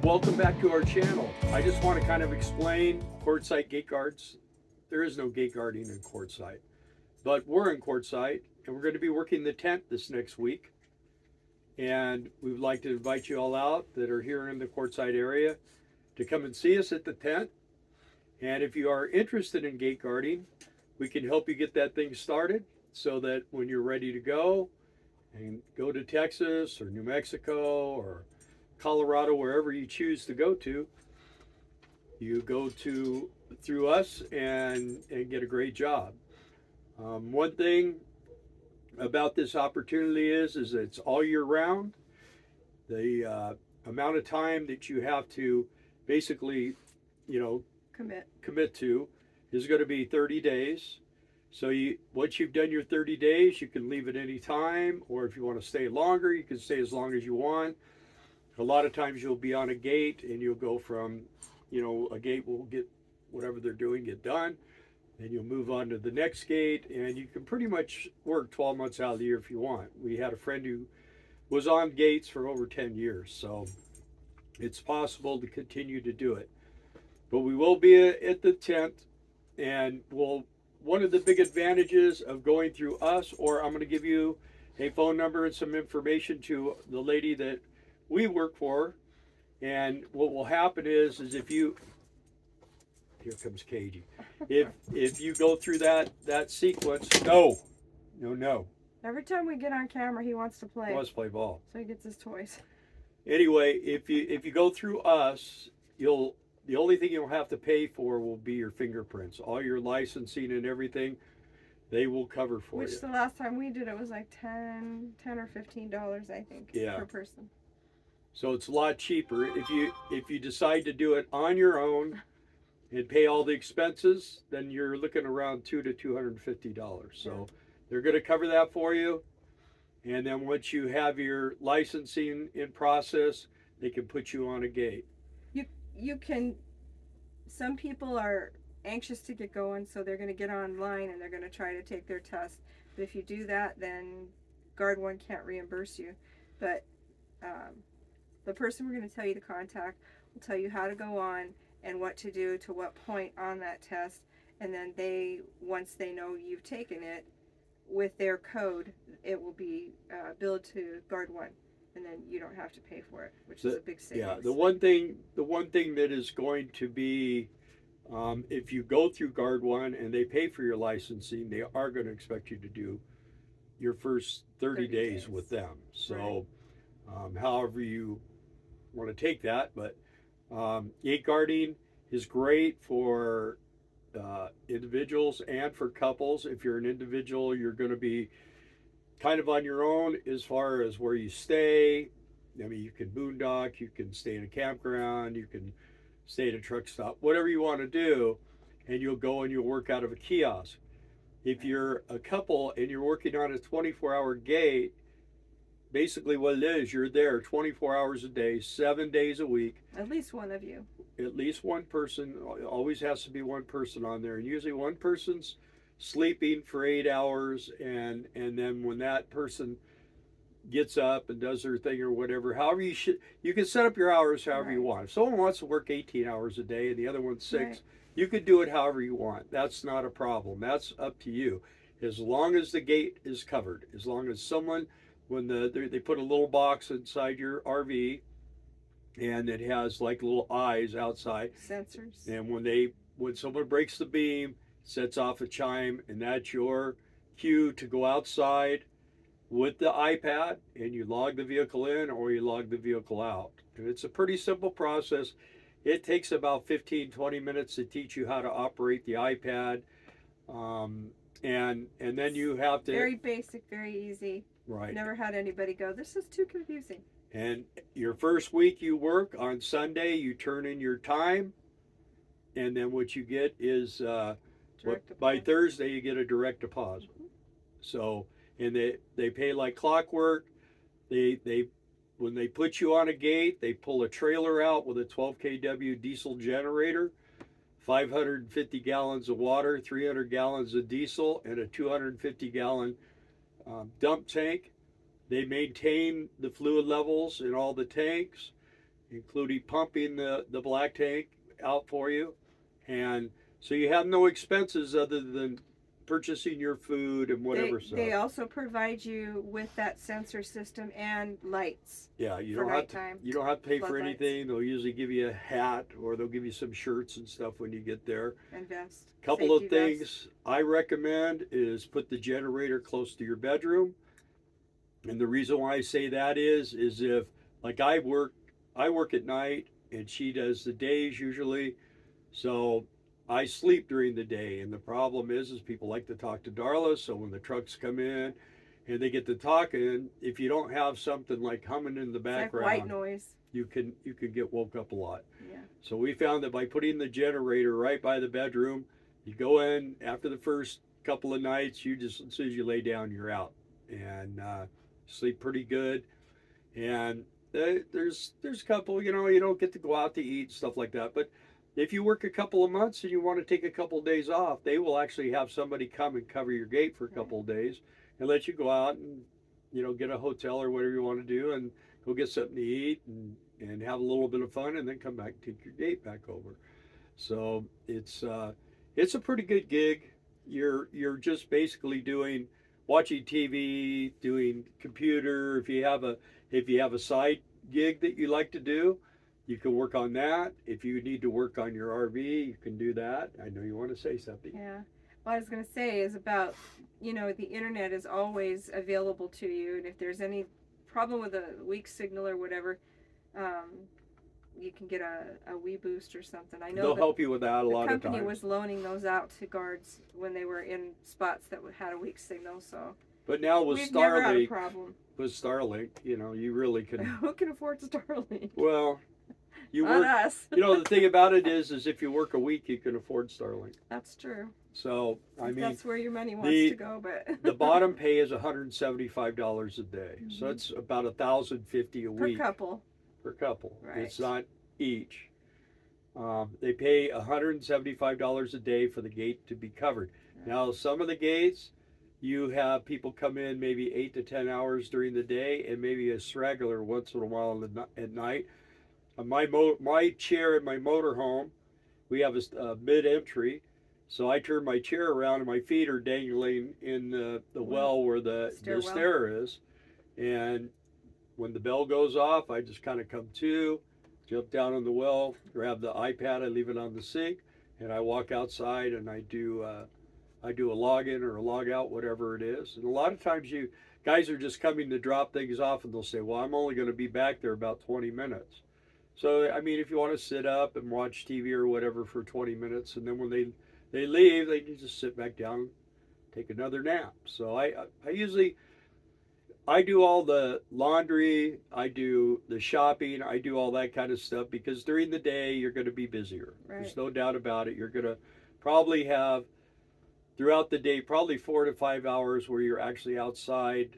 Welcome back to our channel. I just want to kind of explain Quartzsite gate guards. There is no gate guarding in Quartzsite, but we're in Quartzsite and we're going to be working the tent this next week. And we would like to invite you all out that are here in the Quartzsite area to come and see us at the tent. And if you are interested in gate guarding, we can help you get that thing started so that when you're ready to go and go to Texas or New Mexico or Colorado, wherever you choose to go to, you go to through us and get a great job. One thing about this opportunity is it's all year round. The amount of time that you have to basically, commit to is going to be 30 days. So once you've done your 30 days, you can leave at any time, or if you want to stay longer, you can stay as long as you want. A lot of times you'll be on a gate and you'll go from, a gate will get whatever they're doing get done, and you'll move on to the next gate, and you can pretty much work 12 months out of the year if you want. We had a friend who was on gates for over 10 years, so it's possible to continue to do it. But we will be at the tent, and one of the big advantages of going through us, or I'm going to give you a phone number and some information to the lady that we work for, and what will happen is if you, here comes Cagey, if you go through that sequence, no. Every time we get on camera, he wants to play. He wants to play ball. So he gets his toys. Anyway, if you go through us, the only thing you'll have to pay for will be your fingerprints. All your licensing and everything, they will cover for you. Which the last time we did it was like $10 or $15, I think, per person. So it's a lot cheaper. If you decide to do it on your own and pay all the expenses, then you're looking around $200 to $250. So they're going to cover that for you. And then once you have your licensing in process, they can put you on a gate. You can, some people are anxious to get going, so they're going to get online and they're going to try to take their test. But if you do that, then Guard One can't reimburse you. But the person we're going to tell you to contact will tell you how to go on and what to do to what point on that test. And then once they know you've taken it, with their code, it will be billed to Guard One. And then you don't have to pay for it, which is a big savings. Yeah, the one thing that is going to be, if you go through Guard One and they pay for your licensing, they are going to expect you to do your first 30 days with them. So, however you want to take that, but gate guarding is great for individuals and for couples. If you're an individual, you're going to be kind of on your own as far as where you stay. I mean, you can boondock, you can stay in a campground, you can stay at a truck stop, whatever you want to do, and you'll go and you'll work out of a kiosk. If you're a couple and you're working on a 24-hour gate, basically what it is, you're there 24 hours a day, 7 days a week. At least one of you. At least one person, always has to be one person on there, and usually one person's sleeping for 8 hours, and then when that person gets up and does their thing or whatever, however you can set up your hours however you want. If someone wants to work 18 hours a day and the other one's 6, you could do it however you want. That's not a problem. That's up to you. As long as the gate is covered, as long as someone, when they put a little box inside your RV and it has like little eyes outside, sensors, and when someone breaks the beam, sets off a chime, and that's your cue to go outside with the iPad and you log the vehicle in or you log the vehicle out. And it's a pretty simple process. It takes about 15-20 minutes to teach you how to operate the iPad, and then you have to, very basic, very easy. Never had anybody go, this is too confusing. And your first week you work on Sunday, you turn in your time, and then what you get is by Thursday you get a direct deposit. So, and they pay like clockwork. When they put you on a gate, they pull a trailer out with a 12 kW diesel generator, 550 gallons of water, 300 gallons of diesel, and a 250 gallon dump tank. They maintain the fluid levels in all the tanks, including pumping the black tank out for you. And so you have no expenses other than purchasing your food and whatever They also provide you with that sensor system and lights. Yeah, you for don't have to. nighttime You don't have to pay for floodlights. anything. They'll usually give you a hat, or they'll give you some shirts and stuff when you get there. And vest. Couple of Safety vest. things I recommend is put the generator close to your bedroom. And the reason why I say that is if, like, I work at night and she does the days usually, so I sleep during the day. And the problem is people like to talk to Darla, so when the trucks come in and they get to talking, if you don't have something like humming in the background, Like white noise. you can get woke up a lot. Yeah. So we found that by putting the generator right by the bedroom, you go in after the first couple of nights, you just, as soon as you lay down, you're out and sleep pretty good. And there's a couple, you don't get to go out to eat, stuff like that. But if you work a couple of months and you want to take a couple of days off, they will actually have somebody come and cover your gate for a couple of days and let you go out and, get a hotel or whatever you want to do and go get something to eat and have a little bit of fun and then come back and take your gate back over. So it's a pretty good gig. You're just basically watching TV, doing computer. If you have a side gig that you like to do, you can work on that. If you need to work on your RV, you can do that. I know you want to say something. Yeah. What I was going to say is about, the internet is always available to you. And if there's any problem with a weak signal or whatever, you can get a WeBoost or something. I know they'll help you with that a lot of times. The company was loaning those out to guards when they were in spots that had a weak signal. So. But now with We've never had a Starlink, problem. you really can. Who can afford Starlink? Well, you Not work. us. The thing about it is if you work a week, you can afford Starlink. That's true. So That's where your money wants to go, but the bottom pay is $175 a day, so it's about $1,050 a week per couple. Right. It's not each. They pay $175 a day for the gate to be covered. Right. Now, some of the gates, you have people come in maybe 8 to 10 hours during the day, and maybe a straggler once in a while at night. My chair in my motorhome, we have a mid-entry. So I turn my chair around and my feet are dangling in the well where the stair is. And when the bell goes off, I just kind of come to, jump down on the well, grab the iPad, I leave it on the sink, and I walk outside and I do a login or a log out, whatever it is. And a lot of times guys are just coming to drop things off and they'll say, well, I'm only going to be back there about 20 minutes. So, if you want to sit up and watch TV or whatever for 20 minutes, and then when they leave, they can just sit back down, take another nap. So I do all the laundry, I do the shopping, I do all that kind of stuff because during the day you're going to be busier. Right. There's no doubt about it. You're going to probably have throughout the day probably 4 to 5 hours where you're actually outside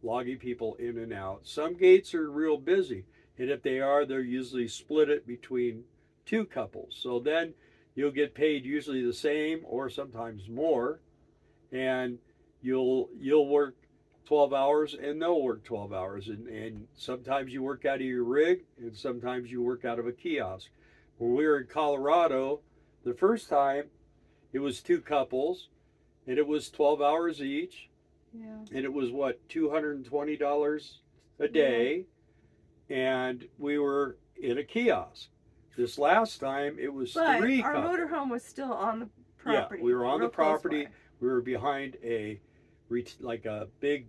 logging people in and out. Some gates are real busy, and if they are, they're usually split it between two couples. So then you'll get paid usually the same or sometimes more, and you'll work 12 hours and they'll work 12 hours. And sometimes you work out of your rig and sometimes you work out of a kiosk. When we were in Colorado, the first time it was two couples and it was 12 hours each. Yeah. And it was $220 a day. Yeah. And we were in a kiosk. This last time, it was three couples. Our motorhome was still on the property. Yeah, we were on the property. We were behind a big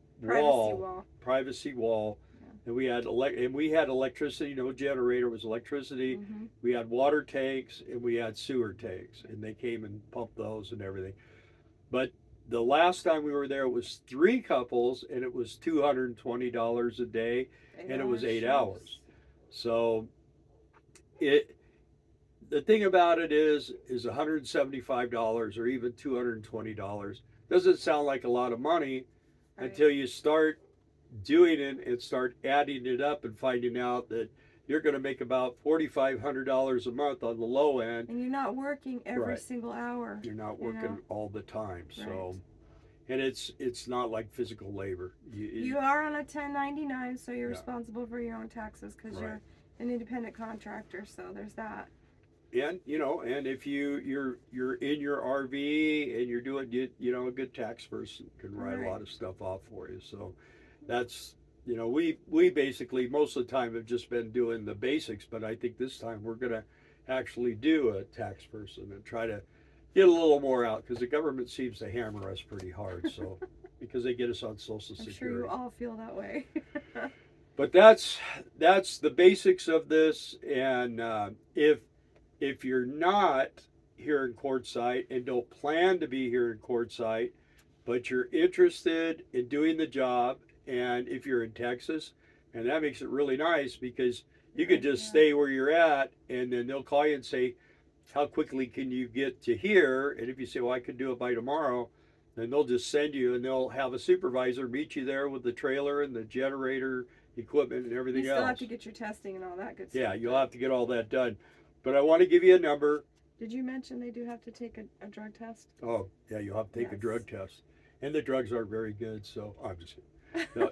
privacy wall, yeah. And we had electricity. No generator, it was electricity. Mm-hmm. We had water tanks and we had sewer tanks, and they came and pumped those and everything. But the last time we were there, it was three couples, and it was $220 a day, and it was 8 hours. So the thing about it is $175 or even $220 doesn't sound like a lot of money, right, until you start doing it and start adding it up and finding out that you're going to make about $4,500 a month on the low end. And you're not working every single hour. You're not working all the time. Right. So, and it's not like physical labor. You are on a 1099, so you're responsible for your own taxes because an independent contractor, so there's that. And and if you're in your RV and you're doing a good tax person can write a lot of stuff off for you. So that's we basically most of the time have just been doing the basics, but I think this time we're gonna actually do a tax person and try to get a little more out because the government seems to hammer us pretty hard. So because they get us on Social Security. I'm sure you all feel that way. But that's the basics of this, and if you're not here in Quartzsite and don't plan to be here in Quartzsite, but you're interested in doing the job, and if you're in Texas, and that makes it really nice because you could just stay where you're at, and then they'll call you and say, how quickly can you get to here? And if you say, well, I could do it by tomorrow, then they'll just send you, and they'll have a supervisor meet you there with the trailer and the generator equipment and everything else. You still have to get your testing and all that good stuff. Yeah, you'll have to get all that done. But I want to give you a number. Did you mention they do have to take a drug test? Oh, yeah, you'll have to take a drug test. And the drugs aren't very good, so I'm just kidding. No,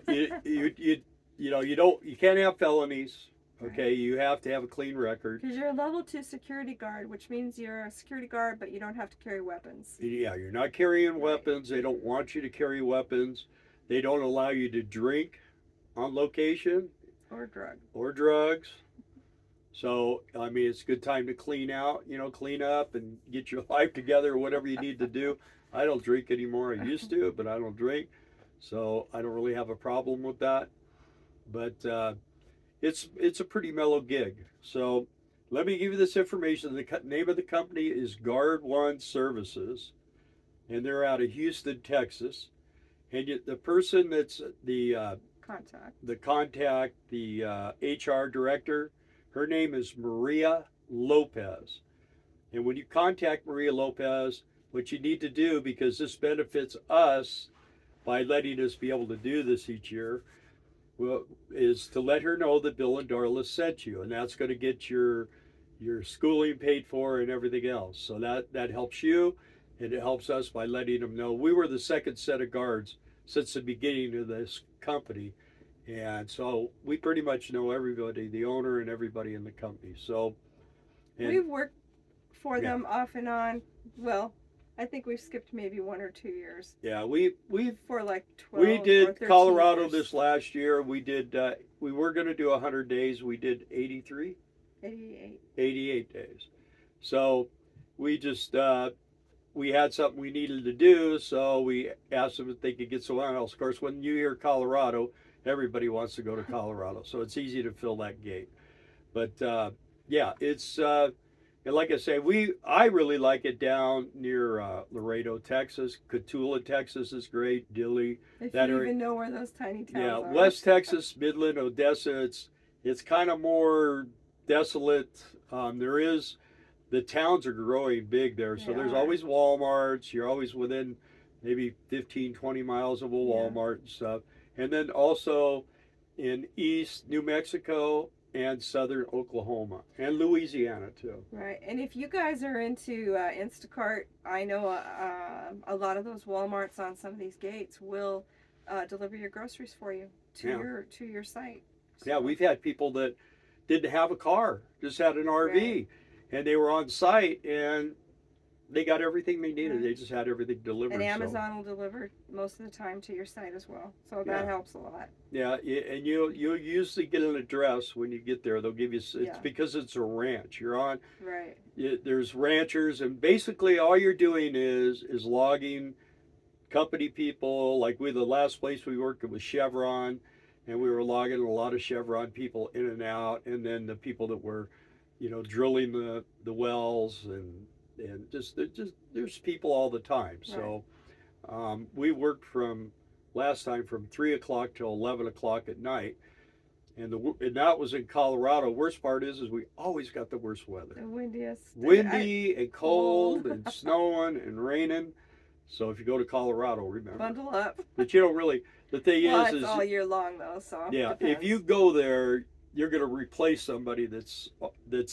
you can't have felonies. Okay, right. You have to have a clean record. Because you're a level 2 security guard, which means you're a security guard, but you don't have to carry weapons. Yeah, you're not carrying weapons. They don't want you to carry weapons. They don't allow you to drink on location. Or drugs. So, I mean, it's a good time to clean out, clean up and get your life together or whatever you need to do. I don't drink anymore. I used to, but I don't drink. So I don't really have a problem with that. But it's a pretty mellow gig. So let me give you this information. The name of the company is Guard One Services, and they're out of Houston, Texas. And the person that's the HR director, her name is Maria Lopez. And when you contact Maria Lopez, what you need to do, because this benefits us by letting us be able to do this each year, is to let her know that Bill and Darla sent you, and that's going to get your schooling paid for and everything else. So that helps you, and it helps us by letting them know. We were the second set of guards since the beginning of this company, and so we pretty much know everybody, the owner and everybody in the company. So we've worked for them off and on. Well, I think we've skipped maybe 1 or 2 years. Yeah, we've for like 12 we did or 13 Colorado years. this last year. We did we were going to do 100 days. We did 88 days. So we just we had something we needed to do, so we asked them if they could get someone else. Of course, when you hear Colorado, everybody wants to go to Colorado, so it's easy to fill that gate. But yeah, it's and like I say, I really like it down near Laredo, Texas. Cotulla, Texas is great. Dilley. If you even know where those tiny towns are. Yeah, West Texas, Midland, Odessa. It's kind of more desolate. The towns are growing big there, so there's always Walmarts. You're always within maybe 15, 20 miles of a Walmart and stuff. And then also in East New Mexico and southern Oklahoma and Louisiana too. Right, and if you guys are into Instacart, I know a lot of those Walmarts on some of these gates will deliver your groceries for you to your site. So. Yeah, we've had people that didn't have a car, just had an RV, and they were on site and they got everything they needed. They just had everything delivered. And Amazon will deliver most of the time to your site as well, so that helps a lot. Yeah, and you'll usually get an address when you get there. They'll give you. It's because it's a ranch. You're on. Right. There's ranchers, and basically all you're doing is logging company people. Like the last place we worked, it was Chevron, and we were logging a lot of Chevron people in and out, and then the people that were, drilling the wells and just there's people all the time. So we worked from last time from 3 o'clock till 11 o'clock at night, and that was in Colorado. Worst part is we always got the worst weather. The windiest. Windy and cold and snowing and raining. So if you go to Colorado, remember. Bundle up. But you don't really. The thing it's all year long though. So if you go there, you're going to replace somebody that's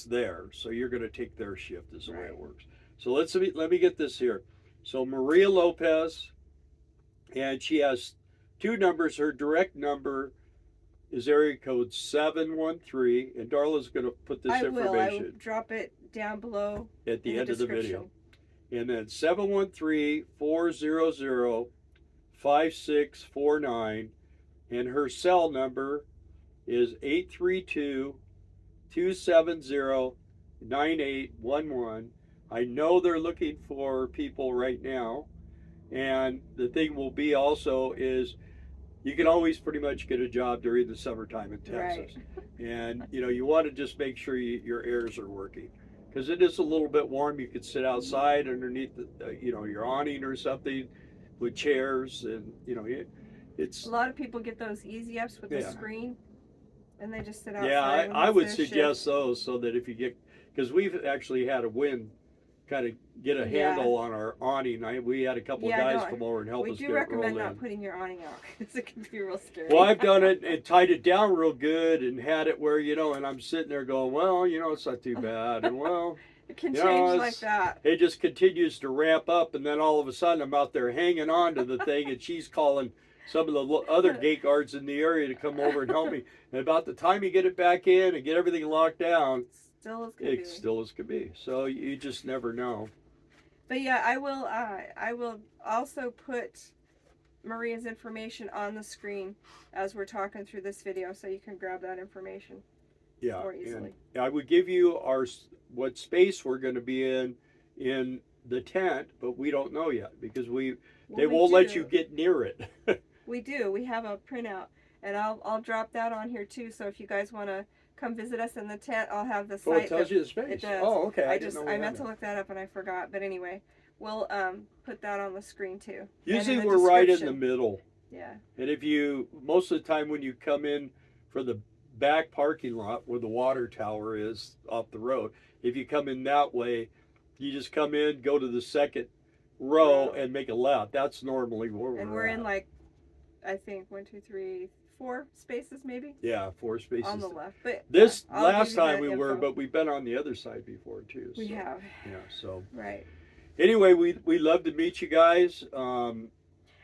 there. So you're going to take their shift is the way it works. So let me get this here. So Maria Lopez, and she has 2 numbers. Her direct number is area code 713, and Darla's going to put this I will information drop it down below at the in end of the description. video. And then 713-400-5649, and her cell number is 832-270-9811. I know they're looking for people right now, and the thing will be also is you can always pretty much get a job during the summertime in Texas. Right. And you want to just make sure your airs are working, because it is a little bit warm. You could sit outside underneath your awning or something with chairs, and it's A lot of people get those easy ups with the Yeah. screen, and they just sit outside. yeah. when I it's would their suggest shift. those, so that if you get, because we've actually had a wind kind of get a Yeah. handle on our awning. We had a couple of Yeah, guys no, come over and help We us do get it recommend rolled not in. putting your awning out because it can be real scary. Well, I've done it and tied it down real good and had it where, and I'm sitting there going, well, it's not too bad. And well, It can you change know, like that. it just continues to ramp up. And then all of a sudden I'm out there hanging on to the thing, and she's calling some of the other gate guards in the area to come over and help me. And about the time you get it back in and get everything locked down, Still as good. it still as could be. So you just never know. But yeah, I will also put Maria's information on the screen as we're talking through this video, so you can grab that information Yeah, more easily. and I would give you what space we're going to be in the tent, but we don't know yet, because they won't let you get near it. We do. We have a printout, and I'll drop that on here too. So if you guys want to come visit us in the tent, I'll have the site. Oh, it tells you the space. It does. Oh, okay. I meant to look that up and I forgot. But anyway, we'll put that on the screen too. Usually And in we're right in the description. middle. Yeah. And most of the time when you come in for the back parking lot where the water tower is off the road, if you come in that way, you just come in, go to the second row, and make a left. That's normally where we're in, like, I think 1, 2, 3, 4 spaces maybe. Yeah, 4 spaces On the left. But this I'll give last you time the we info. were, but we've been on the other side before too. We so, have. Yeah. So Right. anyway, we love to meet you guys. And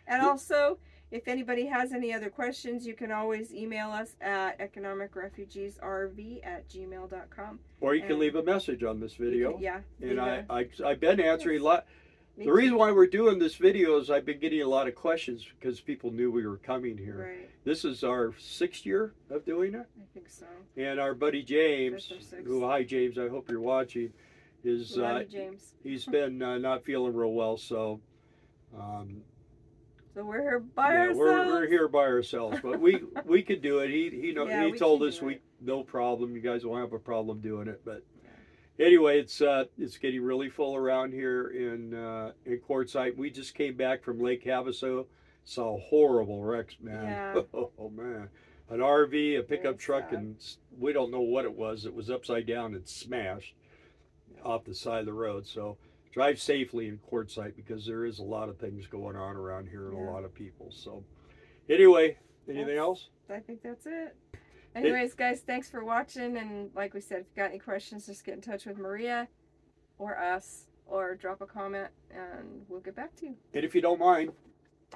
also, if anybody has any other questions, you can always email us at economicrefugeesrv@gmail.com. Or you can leave a message on this video. And I've been answering a lot. The reason why we're doing this video is I've been getting a lot of questions because people knew we were coming here. Right. This is our 6th year of doing it. I think so. And our buddy James, Fifth or who, hi James, I hope you're watching, is Love you, James. he's been not feeling real well, so So we're here by ourselves. we're here by ourselves, but we could do it. He told us no problem. You guys won't have a problem doing it. But anyway, it's getting really full around here in Quartzsite. We just came back from Lake Havasu, saw horrible wrecks, man. Yeah. Oh man, an RV, a pickup Very truck, sad. and we don't know what it was. It was upside down and smashed off the side of the road. So drive safely in Quartzsite, because there is a lot of things going on around here and a lot of people. So anyway, anything else? I think that's it. Anyways, guys, thanks for watching. And like we said, if you got any questions, just get in touch with Maria or us, or drop a comment and we'll get back to you. And if you don't mind,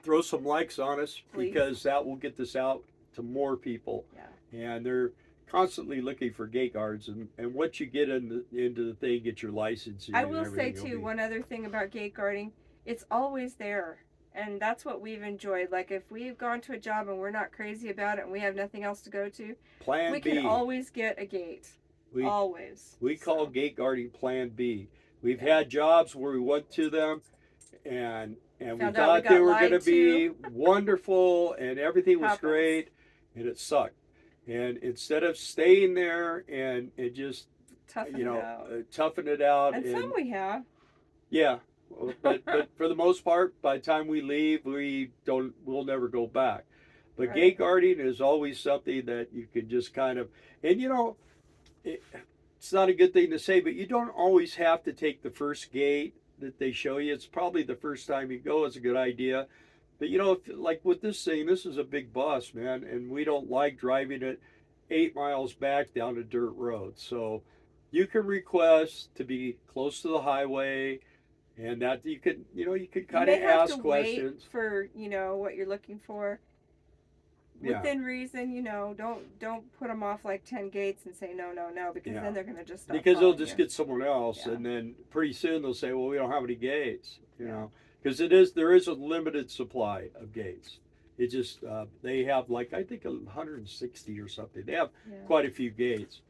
throw some likes on us, Please. because that will get this out to more people. Yeah. And they're constantly looking for gate guards, and once you get into the thing, get your license. I will say too, one other thing about gate guarding, it's always there. And that's what we've enjoyed. Like, if we've gone to a job and we're not crazy about it and we have nothing else to go to, Plan we B. can always get a gate. Always. We call gate guarding Plan B. We've had jobs where we went to them and we thought they were going to be wonderful and everything was great, and it sucked. And instead of staying there and just toughen it out, and some we have. Yeah. But for the most part, by the time we leave, we'll never go back. But gate guarding is always something that you can just kind of, and it's not a good thing to say, but you don't always have to take the first gate that they show you. It's probably the first time you go is a good idea. But like with this thing, this is a big bus, man, and we don't like driving it 8 miles back down a dirt road. So you can request to be close to the highway. And that you could kind of ask questions for what you're looking for. Yeah. within reason, don't put them off like 10 gates and say no, because Yeah. then they're going to just stop Because they'll following just you. get someone else, Yeah. and then pretty soon they'll say, well, we don't have any gates, Yeah. because there is a limited supply of gates. It just they have like I think 160 or something. They have quite a few gates,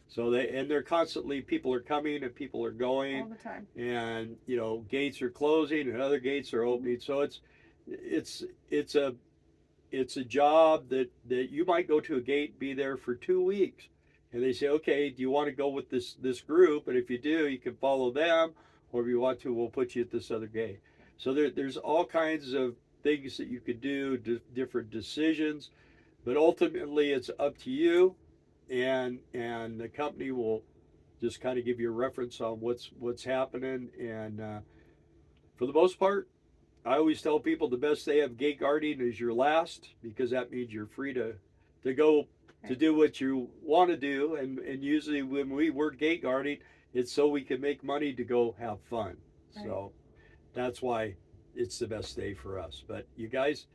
so they're constantly, people are coming and people are going all the time. and gates are closing and other gates are opening. So it's a job that you might go to a gate, be there for 2 weeks, and they say, okay, do you want to go with this group? And if you do, you can follow them, or if you want to, we'll put you at this other gate. So there's all kinds of things that you could do, different decisions, but ultimately it's up to you, and the company will just kind of give you a reference on what's happening, and for the most part, I always tell people the best day of gate guarding is your last, because that means you're free to go to do what you want to do, and usually when we work gate guarding, it's so we can make money to go have fun. Right. So that's why it's the best day for us. But you guys,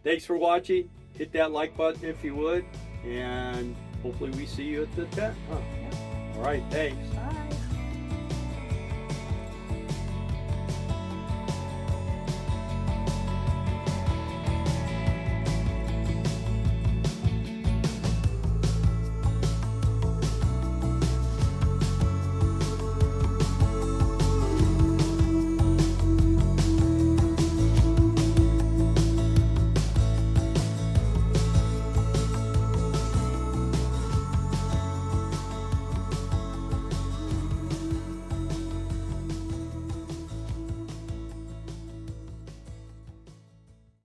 thanks for watching. Hit that like button if you would, and hopefully we see you at the tent. Huh? Yep. All right, thanks. Bye.